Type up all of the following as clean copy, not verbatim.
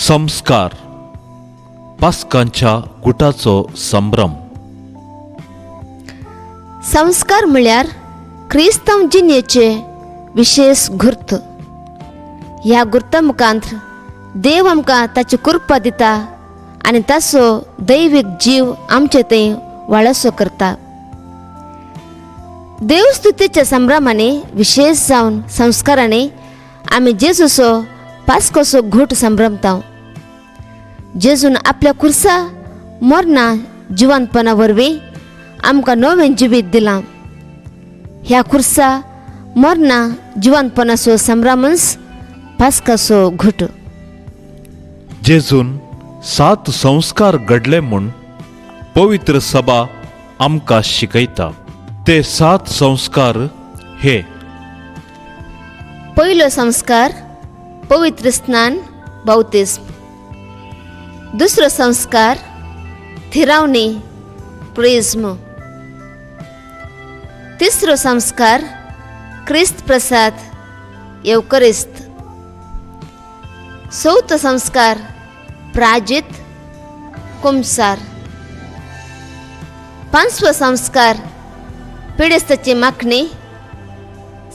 संस्कार पास्कांच्या गुटाचो संभ्रम. संस्कार म्हळ्यार क्रिस्तांव जिणेचे विशेष गुर्त. ह्या गुर्ता मुखांत देव आमकां ताची कृपा दिता आनी ताचो दैवीक जीव आमचे थंय वाळसो करता. देवस्तुतीच्या संभ्रमांनी विशेष जावन संस्कारांनी आमी जेजूचो पास्कोचो घोट संभ्रमता. जेजून आपल्या कुर्सा मरणा जिवंतपणा वरवीं आमकां नवें जिवीत दिलां. ह्या कुर्सा मरणा जिवंतपणाचो संभ्रमच पास्काचो घोट. जेजून 7 संस्कार घडले म्हूण पवित्र सभा आमकां शिकयता. ते 7 संस्कार हे: पयलो संस्कार पवित्र स्नान बावतिस्म. दुसरो संस्कार थिरावणी प्रेज्म. तिसरो संस्कार क्रिस्त प्रसाद येवकरिस्त. चवथो संस्कार प्राजित कुमसार. पांचवो संस्कार पिडेस्ताची माखणी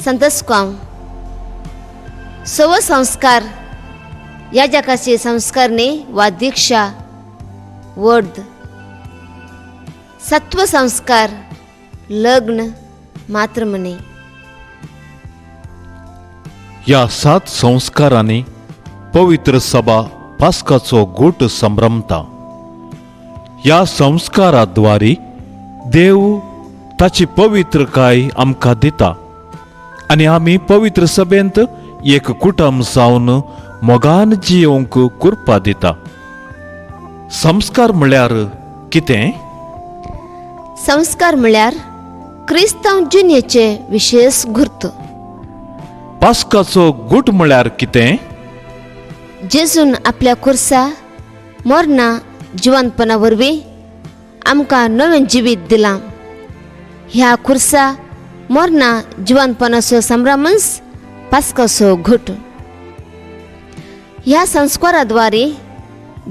संतस्कांव. सवो संस्कार याजकाची संस्कारणी वा दीक्षा वर्द. सातवो संस्कार लग्न मातृमणी. ह्या 7 संस्कारांनी पवित्र सभा पास्काचो घोट संभ्रमता. ह्या संस्काराद्वारे देव ताची पवित्रकाय आमकां दिता आनी आमी पवित्र सभेंत एक कुटुंब जावन मोगान जियोंक कृपा दिता. संस्कार म्हळ्यार कितें? संस्कार म्हळ्यार क्रिस्तांव जिणेचे विशेष गुर्त. पास्काचो घोट म्हळ्यार कितें? जेजून आपल्या कुर्सा मरणा जिवंतपणा वरवीं आमकां नवें जिवीत दिलां. ह्या कुर्सा मरणा जिवंतपणाचो संभ्रमच पास्काचो घोट. ह्या संस्काराद्वारे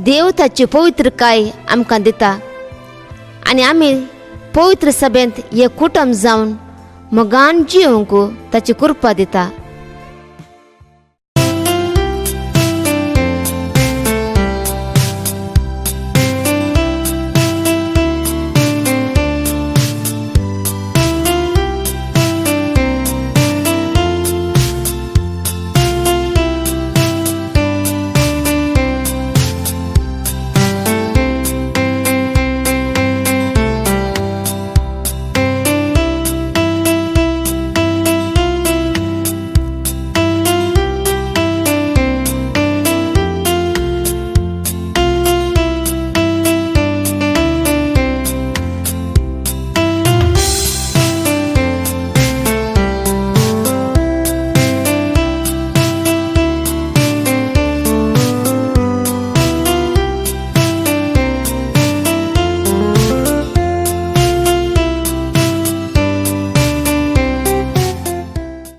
देव ताची पवित्रकाय आमकां दिता आनी आमी पवित्र सभेंत एक कुटुंब जावन मोगान जियोंक ताची कृपा दिता.